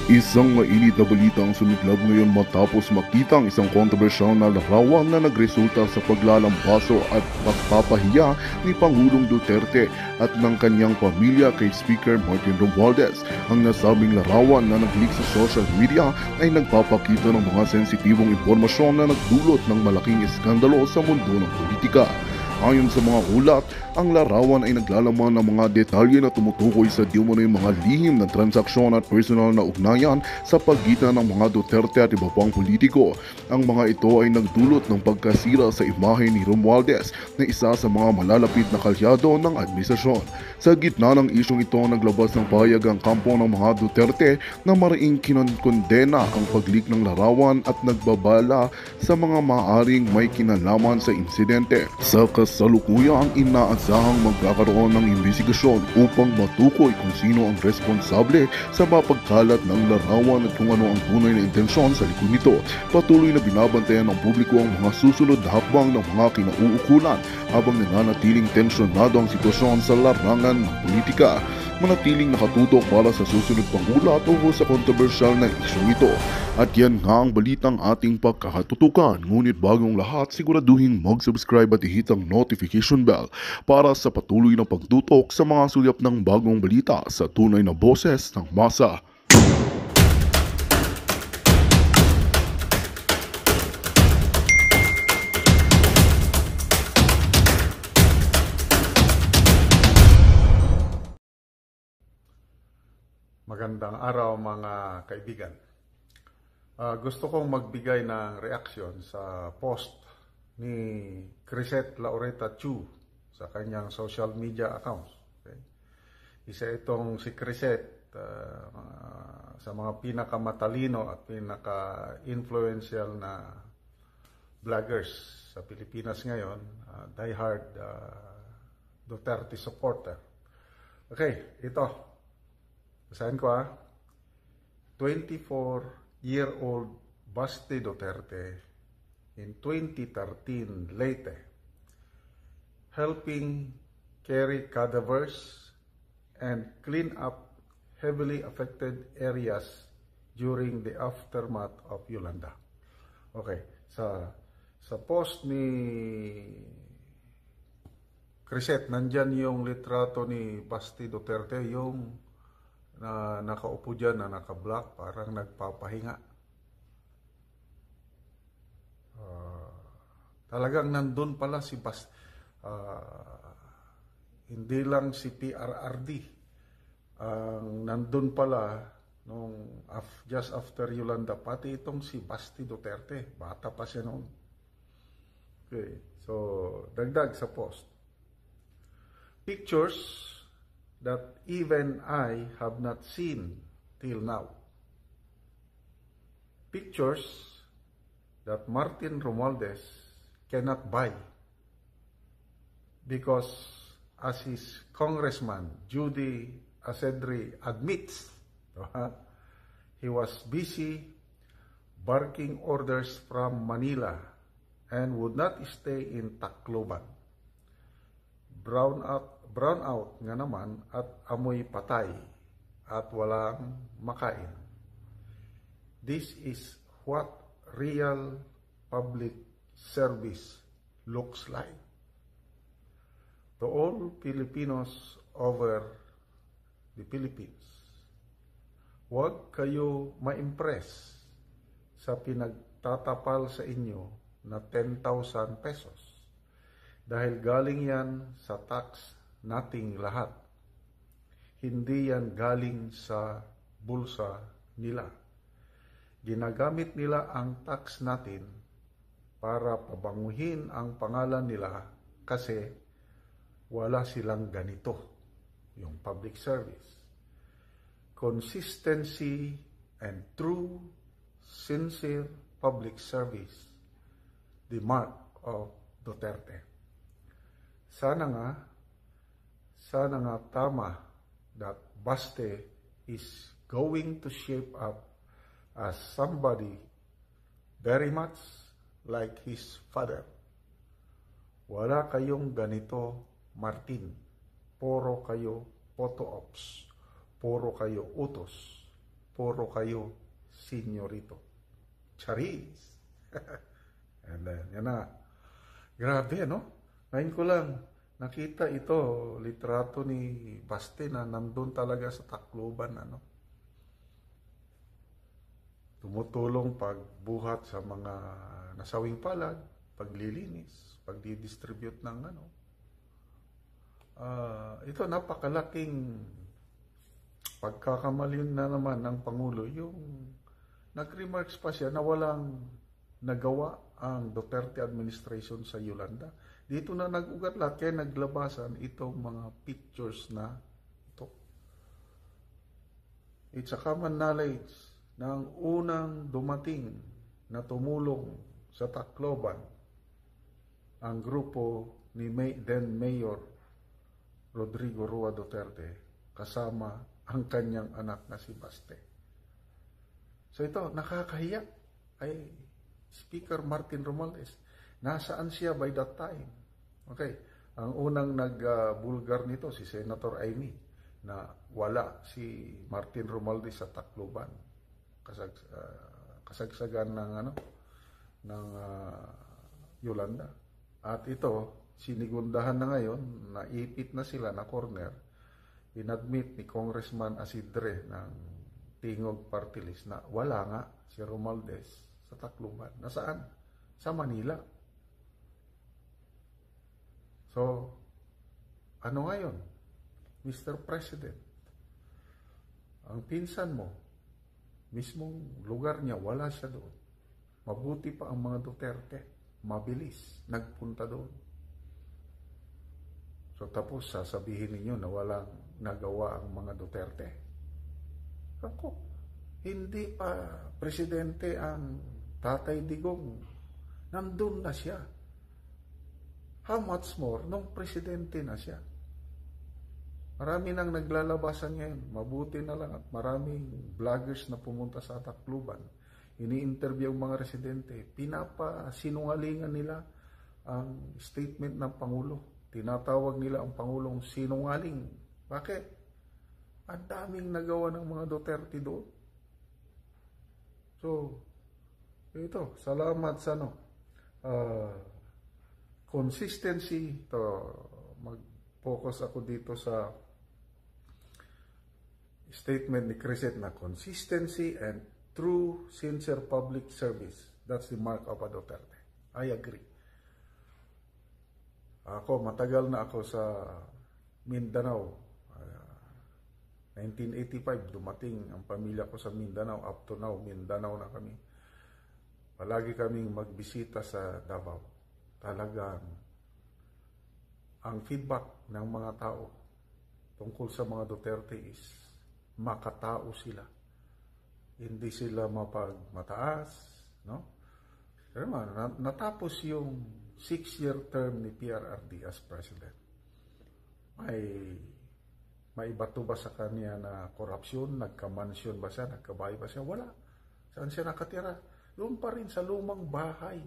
Isang mainit na balita ang sumiklab ngayon matapos makita ang isang kontrobersyal na larawan na nagresulta sa paglalambaso at pagpapahiya ni Pangulong Duterte at ng kanyang pamilya kay Speaker Martin Romualdez. Ang nasabing larawan na nag-leak sa social media ay nagpapakita ng mga sensitibong impormasyon na nagdulot ng malaking iskandalo sa mundo ng politika. Ayon sa mga ulat, ang larawan ay naglalaman ng mga detalye na tumutukoy sa diumano'y mga lihim na transaksyon at personal na ugnayan sa pagitan ng mga Duterte at iba pang politiko. Ang mga ito ay nagdulot ng pagkasira sa imahe ni Romualdez na isa sa mga malalapit na kalyado ng administrasyon. Sa gitna ng isyong ito, naglabas ng pahayag ang kampo ng mga Duterte na mariing kinokondena ang pag-leak ng larawan at nagbabala sa mga maaring may kinalaman sa insidente. Sa kasalukuyan, inaasahang magkakaroon ng imbestigasyon upang matukoy kung sino ang responsable sa mapagkalat ng larawan at kung ano ang tunay na intensyon sa likod nito. Patuloy na binabantayan ng publiko ang mga susunod na hakbang ng mga kinauukulan habang nananatiling tensyonado ang sitwasyon sa larangan ng politika. Manatiling nakatutok para sa susunod pang ulat tungkol sa kontrobersyal na isyong ito. At yan nga ang balitang ating pagkakatutukan. Ngunit bagong lahat, siguraduhin mag-subscribe at i-hit ang notification bell para sa patuloy na pagtutok sa mga sulyap ng bagong balita sa tunay na boses ng masa. Magandang araw mga kaibigan. Gusto kong magbigay ng reaksyon sa post ni Crisette Laureta Chu sa kanyang social media accounts. Okay? Isa itong si Crisette sa mga pinakamatalino at pinaka-influential na vloggers sa Pilipinas ngayon, diehard Duterte supporter. Okay, ito. Basahin ko 24-year-old Basti Duterte in 2013 Leyte, helping carry cadavers and clean up heavily affected areas during the aftermath of Yolanda. Okay, sa post ni Crisette, nandyan yung litrato ni Basti Duterte, yung na nakaupo dyan, na naka-black, parang nagpapahinga. Talagang nandun pala si hindi lang si PRRD ang nandun pala nung just after Yolanda, pati itong si Basti Duterte, bata pa siya noon. Okay, so dagdag sa post. Pictures that even I have not seen till now. Pictures that Martin Romualdez cannot buy because, as his congressman Judy Asedri admits, he was busy barking orders from Manila and would not stay in Tacloban. Brown out nga naman at amoy patay at walang makain. This is what real public service looks like. To all Filipinos over the Philippines, huwag kayo ma-impress sa pinagtatapal sa inyo na 10,000 pesos dahil galing yan sa tax nating lahat. Hindi yan galing sa bulsa nila. Ginagamit nila ang tax natin para pabanguhin ang pangalan nila kasi wala silang ganito, yung public service. Consistency and true, sincere public service, the mark of Duterte. Sana nga tama that Basti is going to shape up as somebody very much like his father. Wala kayong ganito, Martin. Puro kayo photo ops. Puro kayo utos. puro kayo senyorito. Charis. And then, yan na. Grabe, no? Ngayon ko lang nakita ito, litrato ni Basti na nandun talaga sa Tacloban, ano? Tumutulong pagbuhat sa mga nasawing palad, paglilinis, pagdidistribute ng ano. Ito napakalaking pagkakamali na naman ng Pangulo, yung nag-remarks pa siya na walang nagawa ang Duterte administration sa Yolanda. Dito na nag-ugat lahat, kaya naglabasan itong mga pictures na ito. It's a common knowledge na ang unang dumating na tumulong sa Tacloban ang grupo ni then Mayor Rodrigo Roa Duterte kasama ang kanyang anak na si Baste. So ito, nakakahiya ay Speaker Martin Romualdez. Nasaan siya by that time? Okay, ang unang nag-bulgar nito si Senator Amy na wala si Martin Romualdez sa Tacloban. Kasagsagan ng ng Yolanda. At ito, sinigundahan na ngayon, naipit na sila na corner, inadmit ni Congressman Asidre ng Tingog Party List na wala nga si Romualdez sa Tacloban. Nasaan? Sa Manila. So, ano ngayon? Mr. President, ang pinsan mo, mismong lugar niya, wala siya doon. Mabuti pa ang mga Duterte. Mabilis. Nagpunta doon. So, tapos sasabihin ninyo na walang nagawa ang mga Duterte. Ako, hindi pa presidente ang Tatay Digong. Nandun na siya. How much more nung presidente na siya? Marami nang naglalabasan ngayon. Mabuti na lang at maraming vloggers na pumunta sa Tacloban. Ini-interview ang mga residente. Pinapasinungalingan nila ang statement ng Pangulo. Tinatawag nila ang Pangulong sinungaling. Bakit? Ang daming nagawa ng mga Duterte doon. So, ito, salamat sa consistency. To mag-focus ako dito sa statement ni Crisette na consistency and true, sincere public service. That's the mark of a Duterte. I agree. Ako, matagal na ako sa Mindanao. 1985, dumating ang pamilya ko sa Mindanao. Up to now, Mindanao na kami. Palagi kaming magbisita sa Davao. Talagang ang feedback ng mga tao tungkol sa mga Duterte is makatao sila. Hindi sila mapagmataas, no? Pero natapos yung 6-year term ni PRRD as president. May bato ba sa kanya na korupsyon? Nagka-mansyon ba siya? Nagkabahay ba siya? Wala. Saan siya nakatira? Doon pa rin sa lumang bahay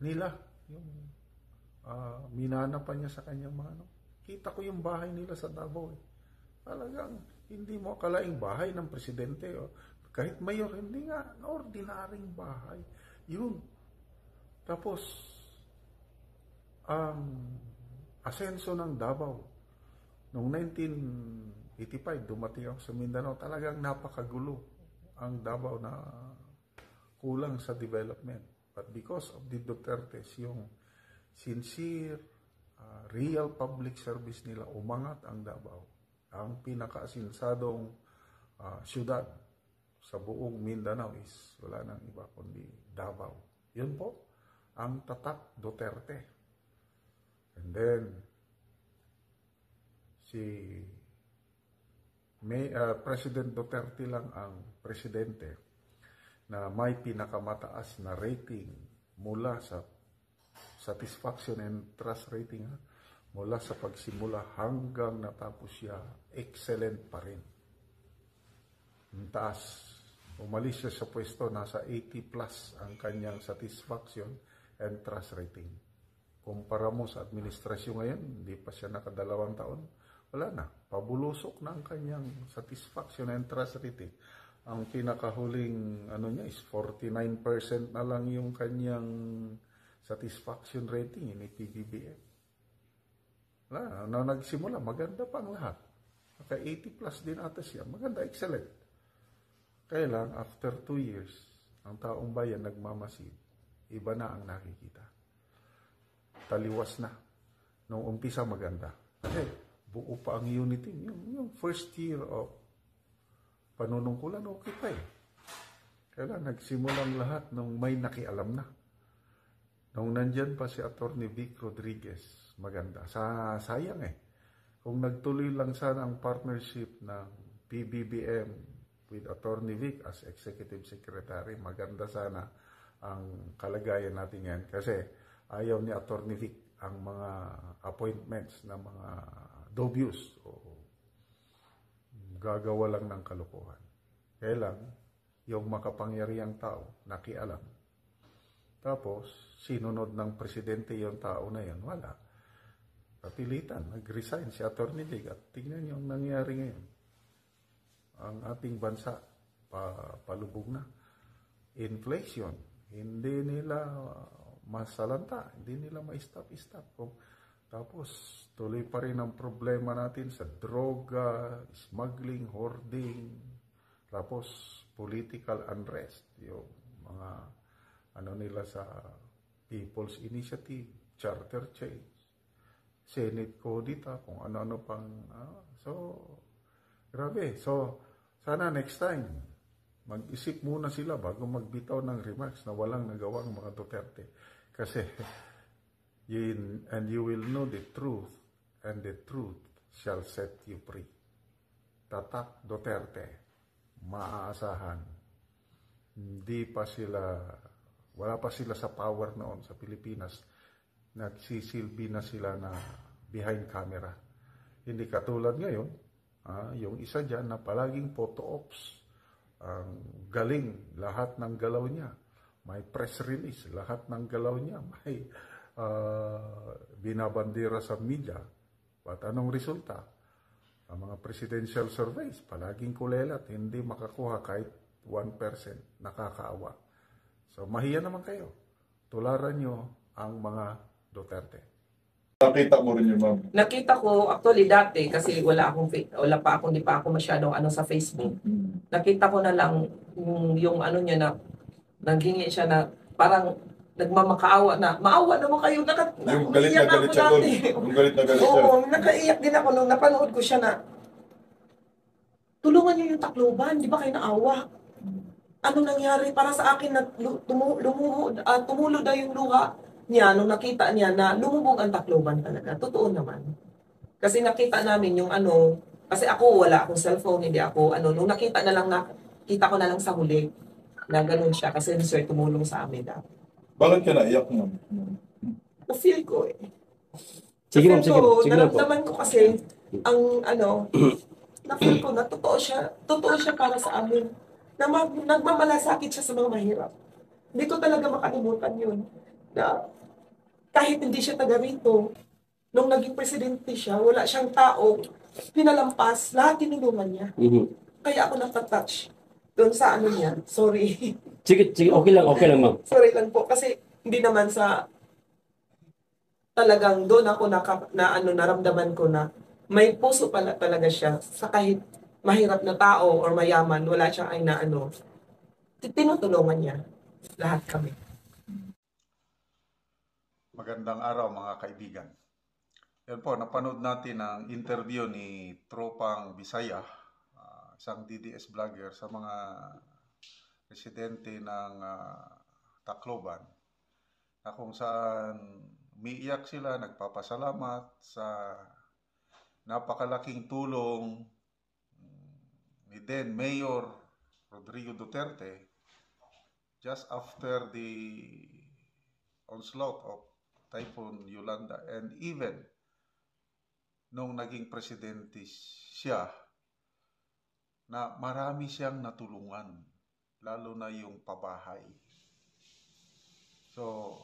nila. Yung minana pa niya sa kanyang mga Kita ko yung bahay nila sa Davao. Talagang hindi mo akalaing bahay ng presidente. Kahit mayor, hindi nga. Ordinaryong bahay. Yun. Tapos, ang asenso ng Davao. Noong 1985, dumating ako sa Mindanao, talagang napakagulo ang Davao na kulang sa development. But because of the Dutertes, yung sincere, real public service nila, umangat ang Davao. Ang pinakasinsadong syudad sa buong Mindanao is wala nang iba kundi Davao. Yun po, ang tatak Duterte. And then, President Duterte lang ang presidente na may pinakamataas na rating mula sa satisfaction and trust rating mula sa pagsimula hanggang natapos siya, excellent pa rin. Ang taas. Umalis siya sa pwesto, nasa 80 plus ang kanyang satisfaction and trust rating. Kumpara mo sa administrasyon ngayon, hindi pa siya nakadalawang taon. Wala na. Pabulusok na ang kanyang satisfaction and trust rating. ang pinakahuling ano niya is 49% na lang yung kanyang satisfaction rating ni PBBM. Wala, na nagsimula, maganda pa ang lahat. Naka 80 plus din ata siya. Maganda, excellent. Kaya lang, after 2 years, ang taong bayan nagmamasid. Iba na ang nakikita. Taliwas na. Nung umpisa maganda. Kasi buo pa ang unit team. Yung first year of panunungkulan, okay pa eh. Kaya nagsimulang lahat nung may nakialam na. Nung nandyan pa si Atty. Vic Rodriguez, maganda. Sayang eh. Kung nagtuloy lang sana ang partnership ng PBBM with Atty. Vic as Executive Secretary, maganda sana ang kalagayan natin yan. Kasi ayaw ni Atty. Vic ang mga appointments ng mga dubious o gagawa lang ng kalokohan. Kaya lang, yung makapangyarihang tao, nakialam. Tapos, sinunod ng presidente yung tao na yan, wala. Kapilitan, nag-resign si Atty. Vic at tingnan yung nangyari ngayon. Ang ating bansa, palubog na. Inflation, hindi nila masalanta, hindi nila ma-stop. Tapos, tuloy pa rin ang problema natin sa droga, smuggling, hoarding, tapos political unrest, yung mga ano nila sa People's Initiative, Charter Change, Senate Codita, kung ano-ano pang, so, grabe. So, sana next time, mag-isip muna sila bago magbitaw ng remarks na walang nagawa ang mga Duterte. Kasi, and you will know the truth, and the truth shall set you free. Tatak Duterte, maaasahan. Wala pa sila sa power noon sa Pilipinas. Nagsisilbi na sila na behind camera. Hindi katulad ngayon, yung isa dyan na palaging photo ops, ang galing, lahat ng galaw niya. May press release, lahat ng galaw niya. May binabandera sa media. At anong resulta? Ang mga presidential surveys, palaging kulelat, hindi makakuha kahit 1%, nakakaawa. So, mahiya naman kayo. Tularan nyo ang mga Duterte. Nakita mo rin yun, ma'am? Nakita ko, actually dati, kasi hindi pa ako masyadong sa Facebook. Nakita ko na lang yung ano niya na, naghingi siya na, parang nagmamakaawa na, maawa naman kayo, Yung galit na galit siya doon. Yung galit na galit siya. Oo, nakaiyak din ako nung napanood ko siya na, tulungan niyo yung Tacloban, di ba kayo naawa? Ano nangyari para sa akin na tumulo daw yung luha niya nung nakita niya na lumubog ang Tacloban talaga. Totoo naman. Kasi nakita namin yung kasi ako wala akong cellphone, hindi ako nung nakita ko na lang sa huli na ganun siya kasi sir tumulong sa amin daw. Bakit ka naiyak, ma'am? Na-feel ko eh. Sige ma'am, sige. Sige lang po. Naramdaman ko kasi ang na-feel ko na totoo siya para sa amin. Na nagmamalasakit siya sa mga mahirap. Hindi ko talaga makalimutan yun. Na kahit hindi siya taga rito, nung naging presidente siya, wala siyang tao, pinalampas, lahat tinulungan niya. Kaya ako natatouch doon sa niya. Sorry. Sige, okay lang ma'am. Sorry lang po, kasi hindi naman sa talagang doon ako naramdaman ko na may puso pala talaga siya sa kahit mahirap na tao or mayaman, wala siyang tinutulungan niya. Lahat kami. Magandang araw mga kaibigan. Yan po, napanood natin ang interview ni Tropang Bisaya, isang DDS vlogger sa mga residente ng Tacloban, na kung saan umiiyak sila, nagpapasalamat sa napakalaking tulong ni then Mayor Rodrigo Duterte just after the onslaught of Typhoon Yolanda, and even nung naging presidente siya, na marami siyang natulungan, lalo na yung pabahay. So,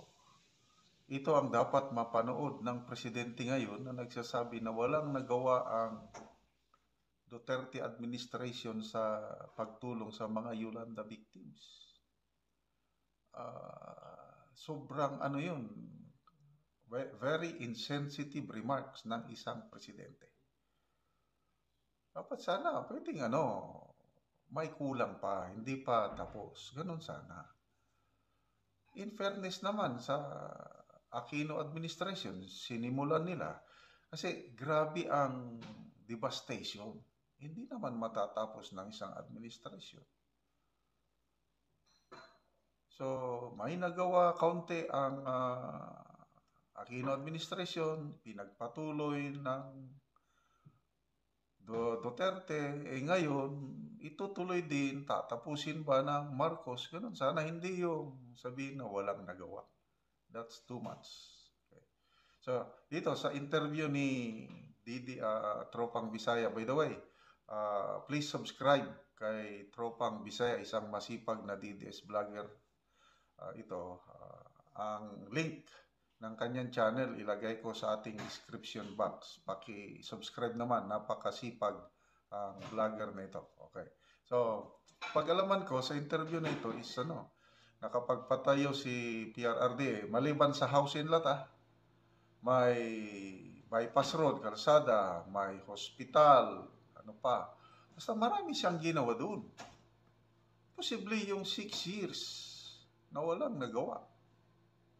ito ang dapat mapanood ng presidente ngayon na nagsasabi na walang nagawa ang Duterte administration sa pagtulong sa mga Yolanda victims. Sobrang ano yun, very insensitive remarks ng isang presidente. Dapat sana, pwedeng may kulang pa, hindi pa tapos. Ganun sana. In fairness naman sa Aquino administration, sinimulan nila. Kasi grabe ang devastation. Hindi naman matatapos ng isang administration. So, may nagawa kaunti ang Aquino administration, pinagpatuloy ng Duterte, ngayon, itutuloy din, tatapusin ba ng Marcos, ganun. Sana hindi yung sabihin na walang nagawa. That's too much. Okay. So, dito sa interview ni Didi Tropang Bisaya, by the way, please subscribe kay Tropang Bisaya, isang masipag na DDS vlogger. Ang link ng kanyang channel ilagay ko sa ating description box. Paki-subscribe naman, napakasipag vlogger na ito. Okay. So, pag-alaman ko sa interview na ito is nakapagpatayo si PRRD, maliban sa house and lot, may bypass road, kalsada, may hospital, basta marami siyang ginawa doon. Posible yung 6 years na walang nagawa.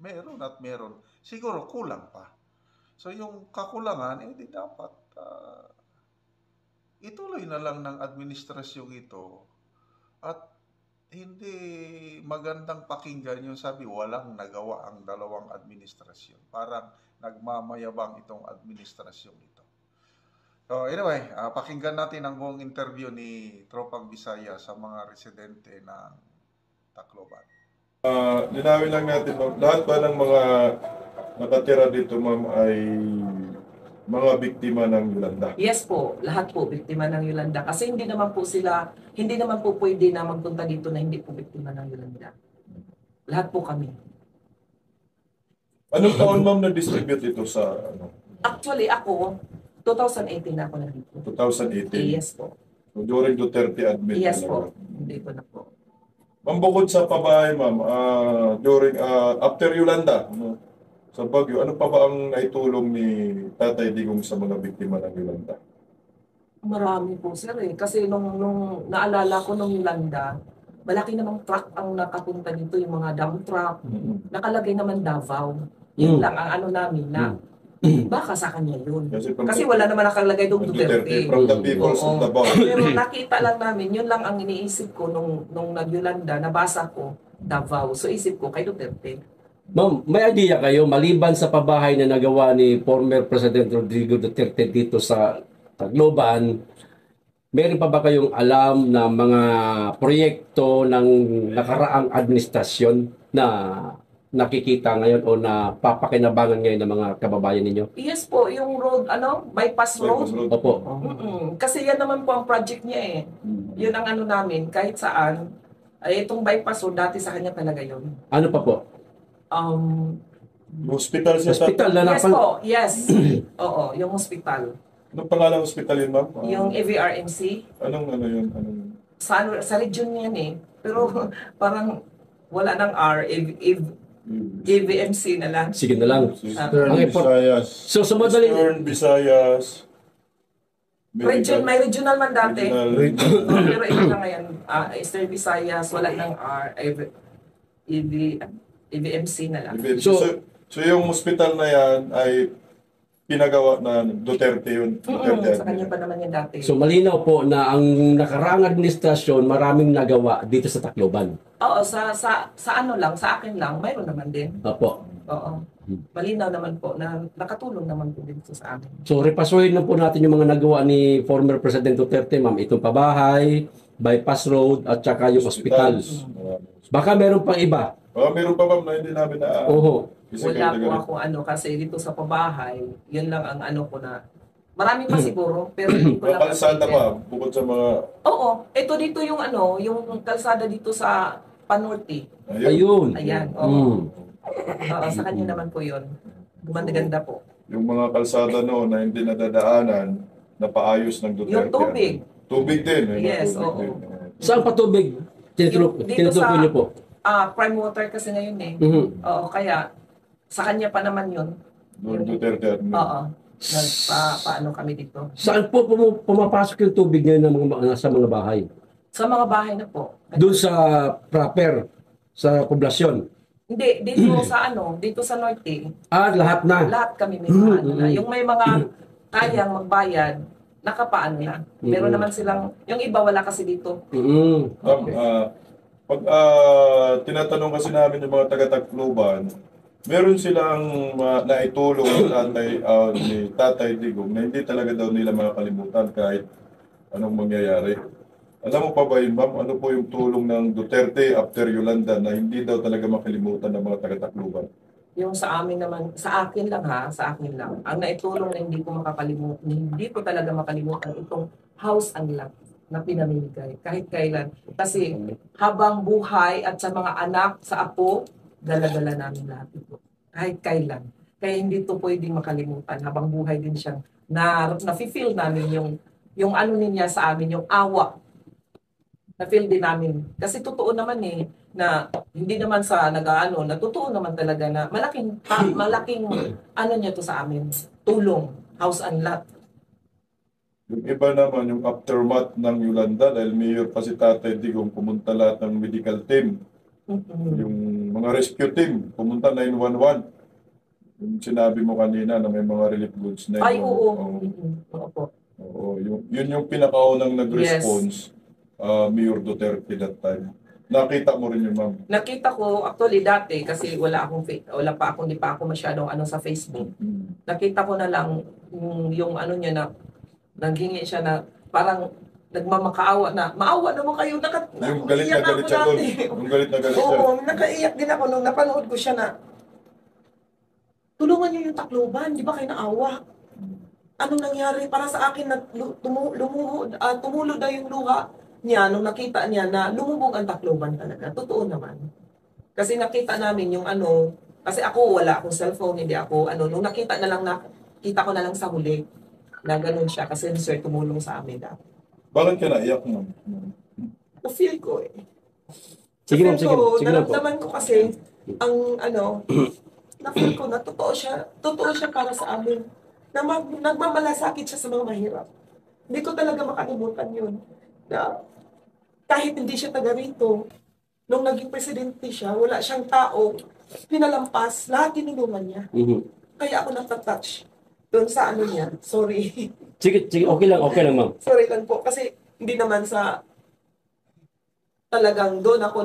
Meron at meron. Siguro kulang pa. So yung kakulangan, di dapat ituloy na lang ng administrasyong ito at hindi magandang pakinggan yung sabi walang nagawa ang dalawang administrasyon. Parang nagmamayabang itong administrasyong ito. So anyway, pakinggan natin ang buong interview ni Tropang Bisaya sa mga residente ng Tacloban. Linawin lang natin, ma'am. Lahat ba ng mga nakatira dito, ma'am, ay mga biktima ng Yolanda? Yes po, lahat po biktima ng Yolanda. Kasi hindi naman po pwede na magpunta dito na hindi po biktima ng Yolanda. Lahat po kami. Anong taon, ma'am, na-distribute ito sa Actually, ako, 2018 na ako na dito. 2018? Yes po. So, during Duterte admin? Yes po. Hindi ko na po. Ma'am, bukod sa pabahay, ma'am, after Yolanda, sa Baguio, ano pa ba ang naitulong ni Tatay Digong sa mga biktima ng Yolanda? Marami po, sir eh. Kasi nung naalala ko nung Yolanda, malaki namang truck ang nakapunta dito, yung mga dump truck. Nakalagay naman Davao. Yun lang ang namin na baka sa kanya yun. Kasi wala naman nakalagay doon Duterte. From the people of Davao. Pero nakita lang namin, yun lang ang iniisip ko nung nag-Yolanda, nabasa ko, Davao. So isip ko, kay Duterte. Ma'am, may idea kayo, maliban sa pabahay na nagawa ni former President Rodrigo Duterte dito sa Tacloban, meron pa ba kayong alam na mga proyekto ng nakaraang administrasyon na nakikita ngayon o na papakinabangan ngayon ng mga kababayan ninyo? Yes po, yung road, bypass road. Opo. Kasi yan naman po ang project niya eh. Yun ang namin, kahit saan. Itong bypass road, dati sa kanya talaga yun. Ano pa po? Hospital siya. Hospital na Yes po, yes. Oo, yung hospital. Anong pangalan ng hospital yun, ma'am? Yung AVRMC. Anong yun? Sa region yan eh. Pero parang wala ng R, AVMC na lang. Sige na lang. Eastern Okay po. Visayas. So sa madaling Eastern Visayas. May regional man dati. Regional. Pero ito na ngayon, Eastern Visayas, wala ng R, AVMC na lang. So yung hospital na yan ay pinagawa na Duterte yun. Duterte Sa kanya pa naman yan dati. So malinaw po na ang nakaraang administrasyon maraming nagawa dito sa Tacloban. Oo, sa akin lang, mayroon naman din. Opo. Oo. Malinaw naman po na nakatulong naman po dito sa amin. So repasuhin na po natin yung mga nagawa ni former President Duterte, ma'am. Itong pabahay, bypass road, at saka yung hospital. Baka meron pang iba. Meron pa, ma'am, na hindi namin na... Wala po ako kasi dito sa pabahay, yun lang ang ko na. Marami pa siguro, pero hindi ko lang. Kalsada pa, bukod sa mga... Oo, ito dito yung yung kalsada dito sa Panorte. Ayun. Ayan, oo. Sa kanya naman po yun. Gumanda-ganda po. Yung mga kalsada noon na hindi nadadaanan, napaayos ng Duterte? Yung tubig. Tubig din. Yes, tubig oo. din. Saan patubig? Dito Tinutukoy niyo po? Prime water kasi ngayon eh. Mhm. Oo, kaya sa kanya pa naman yun. Noong Duterte. Oo. Paano kami dito? Saan po pumapasok yung tubig ngayon ng sa mga bahay? Sa mga bahay na po. Doon sa proper, sa poblasyon. Hindi, dito dito sa Norte, Lahat na. lahat kami may mga ano na. Yung may mga kayang magbayad, nakapaano na. Meron naman silang, yung iba wala kasi dito. Ma'am, pag tinatanong kasi namin yung mga taga-Tacloban, meron silang naitulong ni Tatay Digong na hindi talaga daw nila makakalimutan kahit anong mangyayari. Alam mo pa ba yun, ma'am? Ano po yung tulong ng Duterte after Yolanda na hindi daw talaga makalimutan ng mga taga-Tacloban? Yung sa amin naman, sa akin lang. Ang naitulong na hindi ko talaga makalimutan itong house and lot na pinamimigay kahit kailan. Kasi habang buhay at sa mga anak, sa apo, dala-dala namin lahat ito. Kahit kailan. Kaya hindi ito pwedeng makalimutan. Habang buhay din siyang na-feel namin yung ano niya sa amin, yung awa. Na-feel din namin. Kasi totoo naman na hindi naman sa na totoo naman talaga na malaking ano niya to sa amin. Tulong, house and lot. Yung iba naman, yung aftermath ng Yolanda, dahil mayor pa si Tatay Digong, pumunta lahat ng medical team. Yung mga rescue team, pumunta 911. Yung sinabi mo kanina na may mga relief goods na Ay, oo. Oo, yun yung pinakaunang nag-response, Mayor Duterte that time. Nakita mo rin yun, ma'am? Nakita ko, actually dati, kasi hindi pa ako masyadong sa Facebook. Nakita ko na lang yung ano niya na, naghingi siya na parang nagmamakaawa na, maawa naman kayo, yung galit na galit siya doon. Yung galit na galit siya. Oo, nakaiyak din ako nung napanood ko siya na, tulungan niyo yung Tacloban, di ba kayo naawa? Anong nangyari para sa akin na tumulo daw yung luha niya nung nakita niya na lumubog ang Tacloban talaga. Totoo naman. Kasi nakita namin yung kasi ako wala akong cellphone, hindi ako nung nakita ko na lang sa huli na ganun siya kasi sir tumulong sa amin dati. Bakit ka naiyak, ma'am? Na-feel ko Sige ma'am, sige. Sige lang po. naramdaman ko kasi ang na-feel ko na totoo siya para sa amin. Na nagmamalasakit siya sa mga mahirap. Hindi ko talaga makalimutan yun. Na kahit hindi siya taga rito, nung naging presidente siya, wala siyang tao, pinalampas, lahat tinulungan niya. Kaya ako natatouch doon sa niya. Sorry. Sige, okay lang ma'am. Sorry lang po. Kasi hindi naman sa talagang doon ako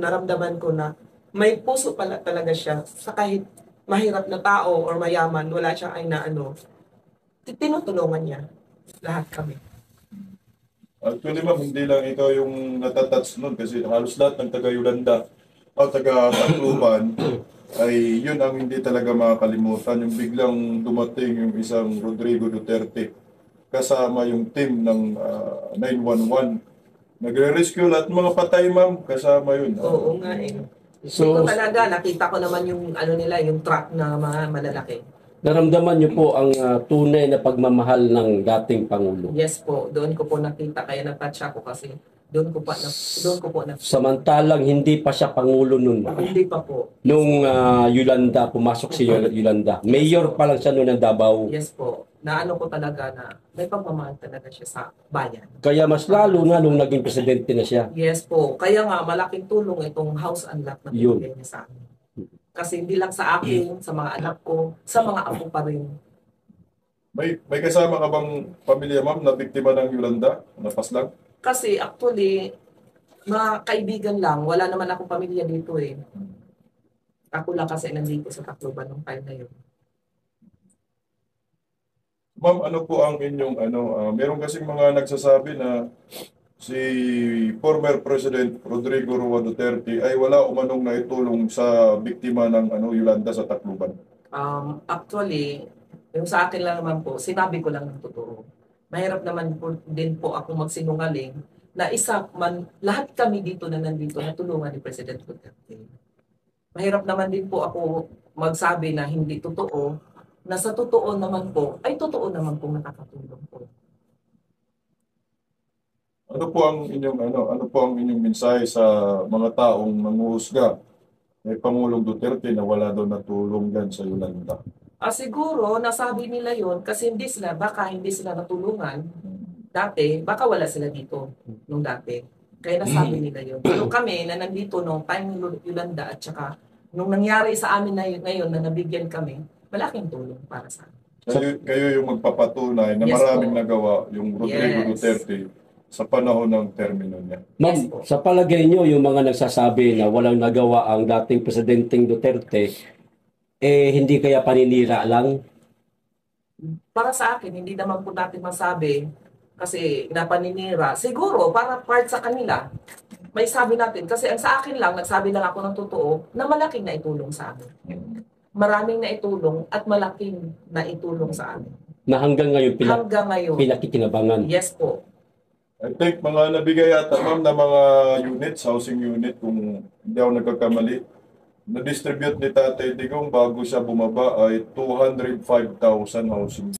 naramdaman ko na may puso pala talaga siya sa kahit mahirap na tao or mayaman, wala siyang tinutulungan niya. Lahat kami. Actually, ma'am, hindi lang ikaw yung natatouch nun kasi halos lahat ng taga-Yolanda o taga-Tacloban ay yun ang hindi talaga makakalimutan. Yung biglang dumating yung isang Rodrigo Duterte kasama yung team ng 911. Nagre-rescue lahat ng mga patay, ma'am. Kasama yun. Oo nga So, talaga, nakita ko naman yung nila, yung truck na mga malalaki. Naramdaman niyo po ang tunay na pagmamahal ng dating Pangulo. Yes po, doon ko po nakita, kaya na-touch ako kasi doon ko po na. Samantalang hindi pa siya Pangulo nun. Hindi pa po. Nung Yolanda, pumasok si Yolanda. Mayor pa lang siya noon ng Davao. Yes po. Ko talaga na may pagmamahal talaga siya sa bayan. Kaya mas lalo na nung naging presidente na siya. Yes po. Kaya nga malaking tulong itong house and lot na pinigay niya sa amin. Kasi hindi lang sa akin, sa mga anak ko, sa mga apo pa rin. May kasama ka bang pamilya, ma'am, na biktima ng Yolanda? Napaslang? Kasi actually, mga kaibigan lang. Wala naman akong pamilya dito Ako lang kasi nandito sa Tacloban nung time na yun. Ma'am, ano po ang inyong meron kasing mga nagsasabi na si former President Rodrigo Roa Duterte ay wala umanong naitulong sa biktima ng Yolanda sa Tacloban. Actually, yung sa akin lang naman po, sinabi ko lang ng totoo. Mahirap naman din po ako magsinungaling na lahat kami dito na nandito na tulungan ni President Duterte. Mahirap naman din po ako magsabi na hindi totoo, na sa totoo naman po, ay totoo naman po nakakatulong po. ano po ang inyong mensahe sa mga taong nanguhusga kay Pangulong Duterte na wala daw natulong yan sa Yolanda? Siguro, nasabi nila yon kasi baka hindi sila natulungan dati, baka wala sila dito nung dati. Kaya nasabi nila yon. Pero kami na nandito nung time ni Yolanda at saka nung nangyari sa amin na ngayon na nabigyan kami, malaking tulong para sa amin. Kayo yung magpapatunay na Yes maraming po. nagawa yung Rodrigo Yes. Duterte sa panahon ng termino niya. Ma'am, Yes po. sa palagay nyo, yung mga nagsasabi na walang nagawa ang dating Presidenteng Duterte, hindi kaya paninira lang? Para sa akin, hindi naman po natin masabi kasi napaninira. Siguro, para part sa kanila, may sabi natin. Kasi ang sa akin lang, nagsabi lang ako ng totoo, na malaking naitulong sa amin. Maraming naitulong at malaking naitulong sa amin. Na hanggang ngayon Hanggang ngayon. pinakikinabangan. Yes po. I think mga nabigay yata ma'am na mga units, housing unit, kung hindi ako nagkakamali, na-distribute ni Tatay Digong bago siya bumaba ay 205,000 housing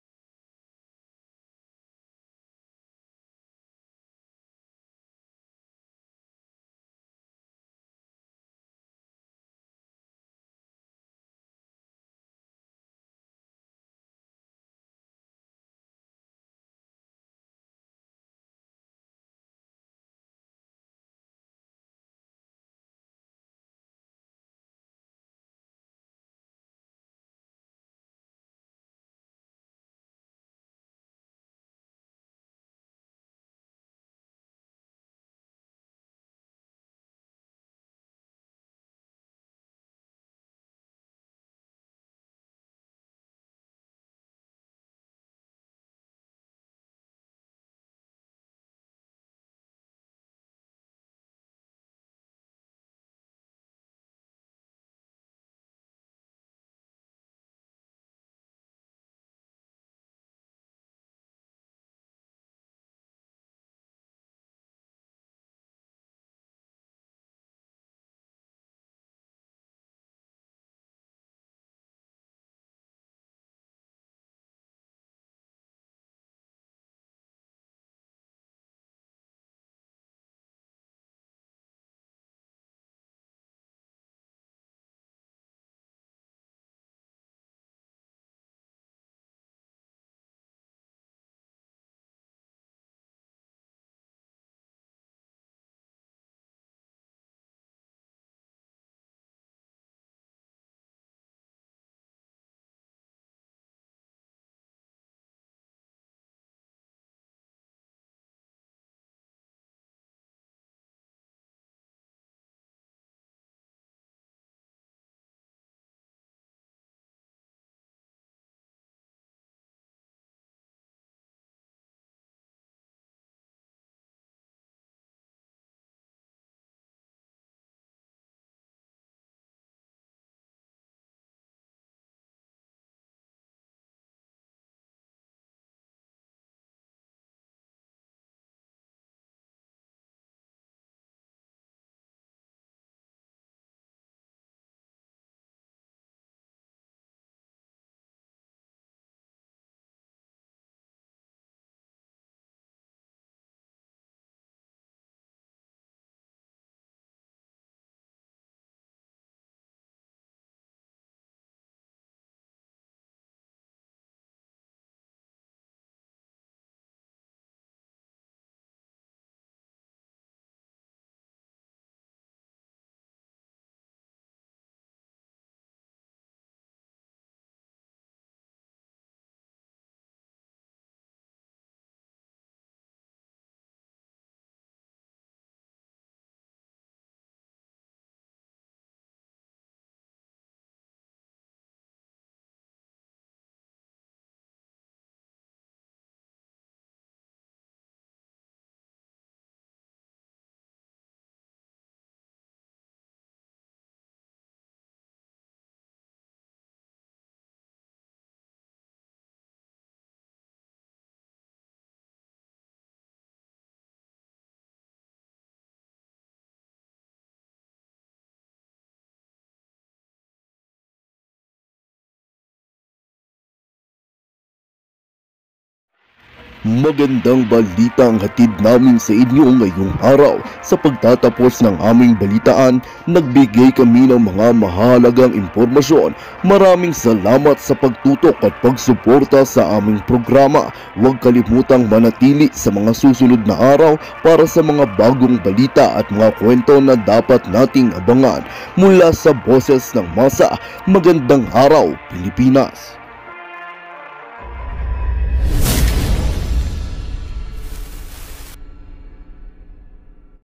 Magandang balita ang hatid namin sa inyo ngayong araw. Sa pagtatapos ng aming balitaan, nagbigay kami ng mga mahalagang impormasyon. Maraming salamat sa pagtutok at pagsuporta sa aming programa. Huwag kalimutang manatili sa mga susunod na araw para sa mga bagong balita at mga kwento na dapat nating abangan. Mula sa Boses ng Masa, magandang araw Pilipinas!